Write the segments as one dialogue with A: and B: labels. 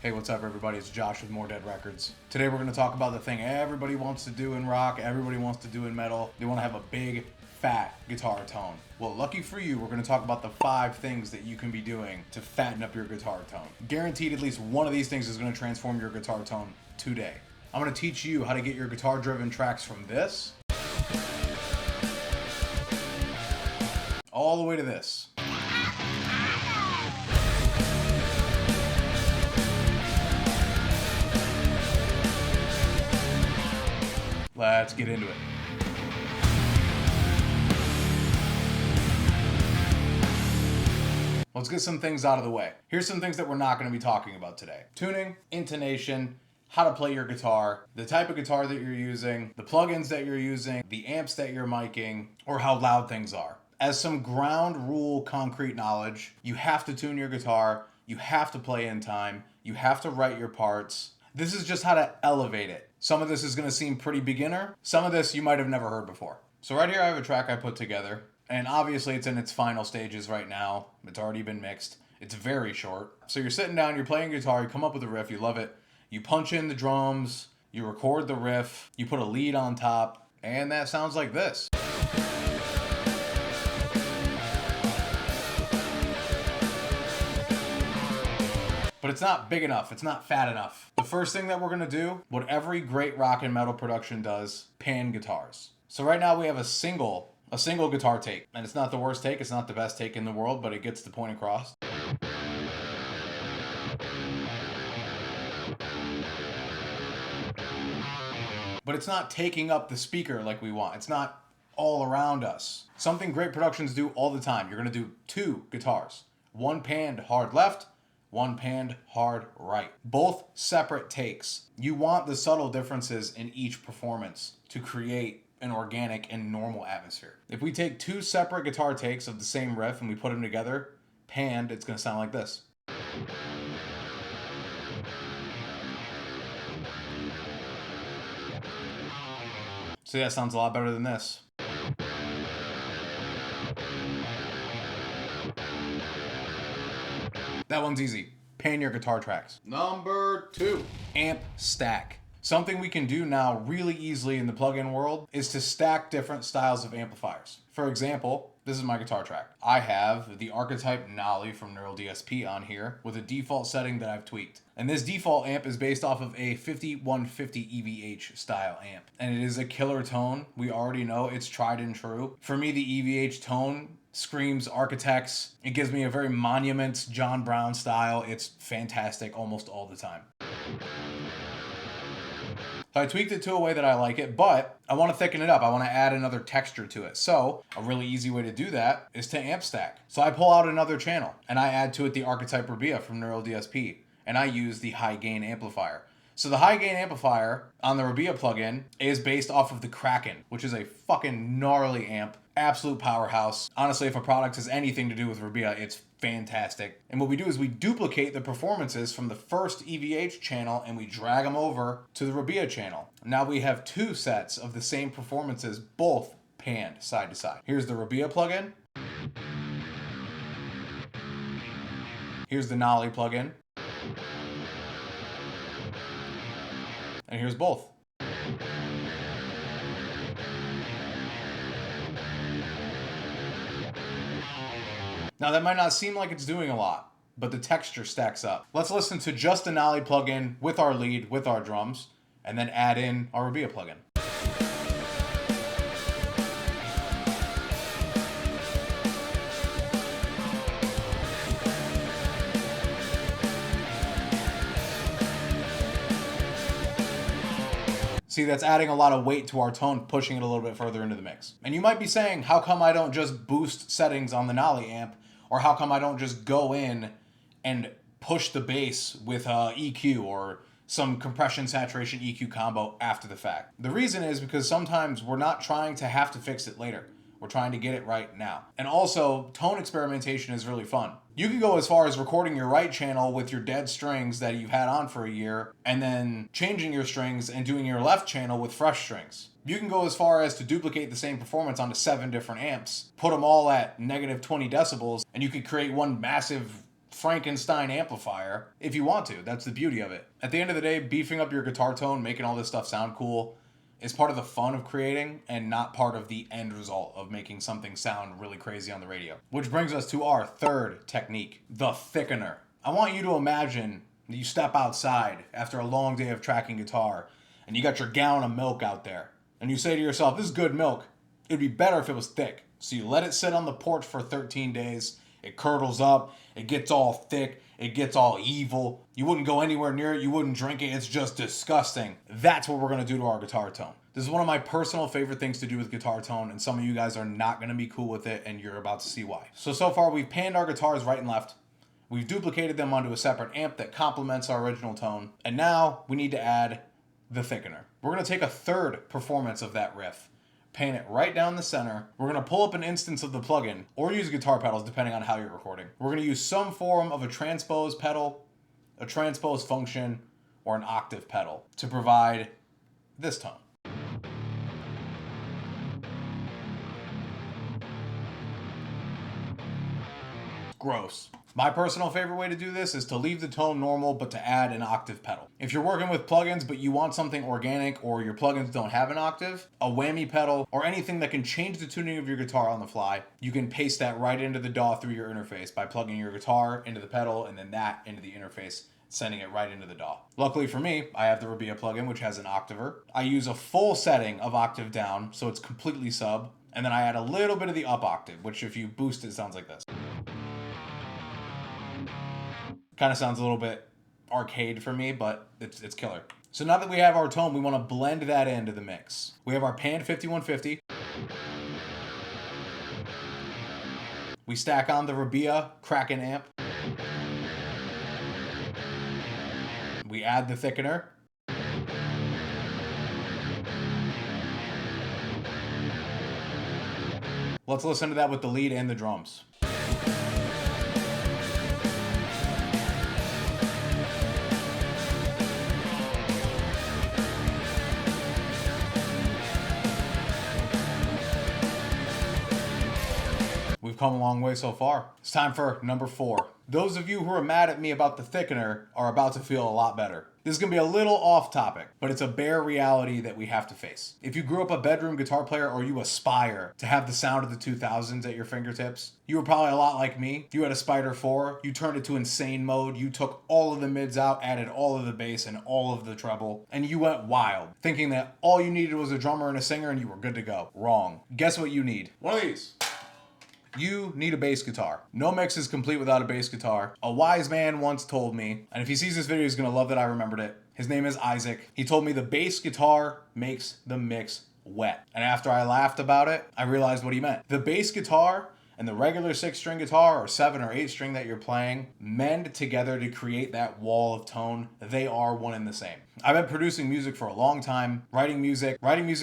A: Hey, what's up everybody? It's Josh with MoreDeadRecords. Today we're going to talk about the thing everybody wants to do in rock, everybody wants to do in metal. They want to have a big, fat guitar tone. Well, lucky for you, we're going to talk about the 5 things that you can be doing to fatten up your guitar tone. Guaranteed at least one of these things is going to transform your guitar tone today. I'm going to teach you how to get your guitar-driven tracks from this all the way to this. Let's get into it. Let's get some things out of the way. Here's some things that we're not going to be talking about today. Tuning, intonation, how to play your guitar, the type of guitar that you're using, the plugins that you're using, the amps that you're miking, or how loud things are. As some ground rule concrete knowledge, you have to tune your guitar, you have to play in time, you have to write your parts. This is just how to elevate it. Some of this is going to seem pretty beginner. Some of this you might have never heard before. So right here I have a track I put together, and obviously it's in its final stages right now. It's already been mixed. It's very short. So you're sitting down, you're playing guitar, you come up with a riff, you love it. You punch in the drums, you record the riff, you put a lead on top, and that sounds like this. But it's not big enough, it's not fat enough. The first thing that we're gonna do, what every great rock and metal production does, pan guitars. So right now we have a single guitar take. And it's not the worst take, it's not the best take in the world, but it gets the point across. But it's not taking up the speaker like we want. It's not all around us. Something great productions do all the time. You're gonna do 2 guitars. One panned hard left, one panned hard right. Both separate takes. You want the subtle differences in each performance to create an organic and normal atmosphere. If we take 2 separate guitar takes of the same riff and we put them together, panned, it's gonna sound like this. See, that sounds a lot better than this. That one's easy. Pan your guitar tracks. Number 2, amp stack. Something we can do now really easily in the plugin world is to stack different styles of amplifiers. For example, this is my guitar track. I have the Archetype Nolly from Neural DSP on here with a default setting that I've tweaked. And this default amp is based off of a 5150 EVH style amp. And it is a killer tone. We already know it's tried and true. For me, the EVH tone screams Architects. It gives me a very Monuments, John Brown style. It's fantastic almost all the time. So I tweaked it to a way that I like it, but I want to thicken it up. I want to add another texture to it. So a really easy way to do that is to amp stack. So I pull out another channel and I add to it the Archetype Rabia from Neural DSP, and I use the high gain amplifier. So the high gain amplifier on the Rabia plugin is based off of the Kraken, which is a fucking gnarly amp, absolute powerhouse. Honestly, if a product has anything to do with Rabia, it's fantastic. And what we do is we duplicate the performances from the first EVH channel and we drag them over to the Rabia channel. Now we have 2 sets of the same performances, both panned side to side. Here's the Rabia plugin. Here's the Nolly plugin. And here's both. Now that might not seem like it's doing a lot, but the texture stacks up. Let's listen to just the Nolly plugin with our lead, with our drums, and then add in our Rabia plugin. See, that's adding a lot of weight to our tone, pushing it a little bit further into the mix. And you might be saying, how come I don't just boost settings on the Nolly amp? Or how come I don't just go in and push the bass with EQ or some compression saturation EQ combo after the fact? The reason is because sometimes we're not trying to have to fix it later. We're trying to get it right now. And also, tone experimentation is really fun. You can go as far as recording your right channel with your dead strings that you've had on for a year, and then changing your strings and doing your left channel with fresh strings. You can go as far as to duplicate the same performance onto 7 different amps, put them all at -20 decibels, and you could create one massive Frankenstein amplifier if you want to. That's the beauty of it. At the end of the day, beefing up your guitar tone, making all this stuff sound cool, is part of the fun of creating and not part of the end result of making something sound really crazy on the radio. Which brings us to our third technique, the thickener. I want you to imagine that you step outside after a long day of tracking guitar and you got your gallon of milk out there and you say to yourself, this is good milk. It'd be better if it was thick. So you let it sit on the porch for 13 days. It curdles up. It gets all thick. It gets all evil. You wouldn't go anywhere near it. You wouldn't drink it. It's just disgusting. That's what we're going to do to our guitar tone. This is one of my personal favorite things to do with guitar tone, and some of you guys are not going to be cool with it, and you're about to see why. So far, we've panned our guitars right and left. We've duplicated them onto a separate amp that complements our original tone. And now we need to add the thickener. We're going to take a third performance of that riff, pan it right down the center. We're going to pull up an instance of the plugin or use guitar pedals depending on how you're recording. We're going to use some form of a transpose pedal, a transpose function, or an octave pedal to provide this tone. Gross. My personal favorite way to do this is to leave the tone normal but to add an octave pedal. If you're working with plugins but you want something organic or your plugins don't have an octave, a whammy pedal, or anything that can change the tuning of your guitar on the fly, you can paste that right into the DAW through your interface by plugging your guitar into the pedal and then that into the interface, sending it right into the DAW. Luckily for me, I have the Rabia plugin, which has an octaver. I use a full setting of octave down, so it's completely sub, and then I add a little bit of the up octave, which if you boost it sounds like this. Kind of sounds a little bit arcade for me, but it's killer. So now that we have our tone, we want to blend that into the mix. We have our panned 5150. We stack on the Rabia Kraken amp. We add the thickener. Let's listen to that with the lead and the drums. We've come a long way so far. It's time for number 4. Those of you who are mad at me about the thickener are about to feel a lot better. This is going to be a little off topic, but it's a bare reality that we have to face. If you grew up a bedroom guitar player or you aspire to have the sound of the 2000s at your fingertips, you were probably a lot like me. You had a Spider 4, you turned it to insane mode, you took all of the mids out, added all of the bass and all of the treble, and you went wild, thinking that all you needed was a drummer and a singer and you were good to go. Wrong. Guess what you need? One of these. You need a bass guitar. No mix is complete without a bass guitar. A wise man once told me, and if he sees this video, he's gonna love that I remembered it. His name is Isaac. He told me the bass guitar makes the mix wet. And after I laughed about it, I realized what he meant. The bass guitar and the regular 6-string guitar or 7 or 8 string that you're playing mend together to create that wall of tone. They are one and the same. I've been producing music for a long time, writing music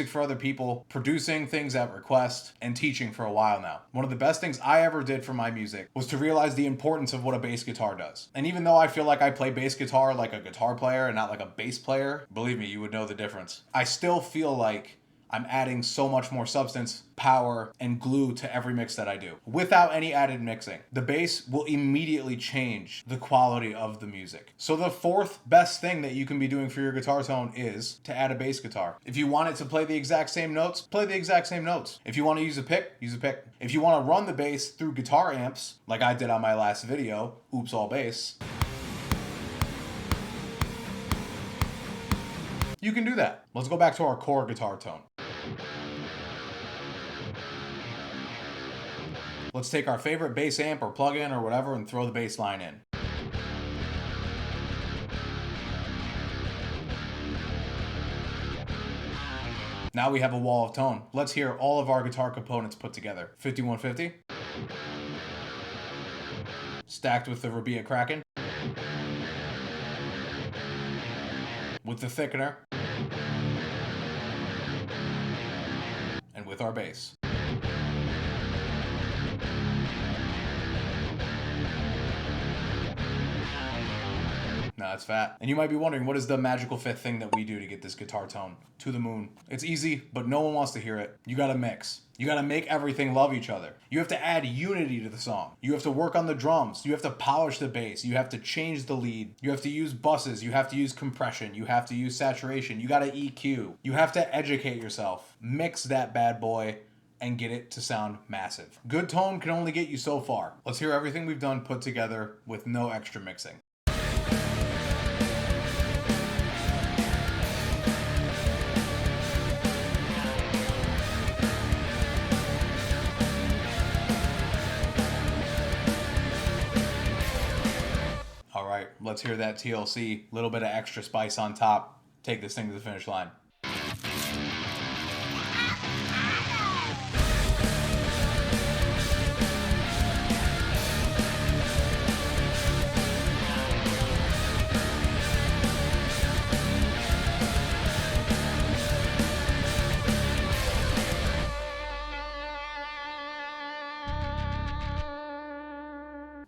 A: for other people, producing things at request, and teaching for a while now. One of the best things I ever did for my music was to realize the importance of what a bass guitar does. And even though I feel like I play bass guitar like a guitar player and not like a bass player, believe me, you would know the difference. I still feel like I'm adding so much more substance, power, and glue to every mix that I do without any added mixing. The bass will immediately change the quality of the music. So the 4th best thing that you can be doing for your guitar tone is to add a bass guitar. If you want it to play the exact same notes, play the exact same notes. If you want to use a pick, use a pick. If you want to run the bass through guitar amps, like I did on my last video, Oops All Bass, you can do that. Let's go back to our core guitar tone. Let's take our favorite bass amp or plugin or whatever and throw the bass line in. Now we have a wall of tone. Let's hear all of our guitar components put together. 5150. Stacked with the Rabia Kraken. With the thickener. And with our bass. No, that's fat. And you might be wondering, what is the magical fifth thing that we do to get this guitar tone to the moon? It's easy, but no one wants to hear it. You gotta mix. You gotta make everything love each other. You have to add unity to the song. You have to work on the drums. You have to polish the bass. You have to change the lead. You have to use buses. You have to use compression. You have to use saturation. You gotta EQ. You have to educate yourself. Mix that bad boy and get it to sound massive. Good tone can only get you so far. Let's hear everything we've done put together with no extra mixing. All right, let's hear that TLC, little bit of extra spice on top. Take this thing to the finish line.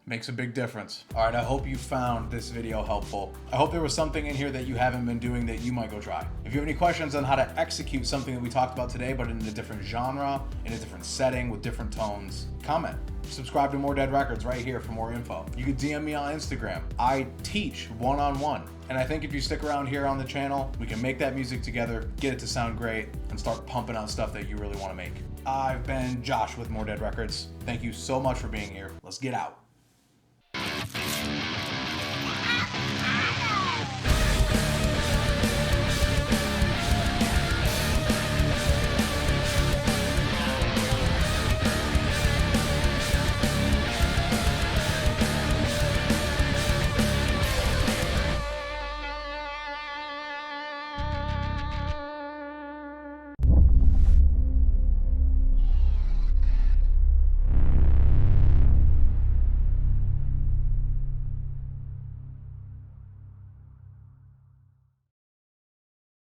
A: Makes a big difference. All right, I hope you found this video helpful. I hope there was something in here that you haven't been doing that you might go try. If you have any questions on how to execute something that we talked about today, but in a different genre, in a different setting, with different tones, comment. Subscribe to MoreDeadRecords right here for more info. You can DM me on Instagram. I teach one-on-one. And I think if you stick around here on the channel, we can make that music together, get it to sound great, and start pumping out stuff that you really want to make. I've been Josh with MoreDeadRecords. Thank you so much for being here. Let's get out.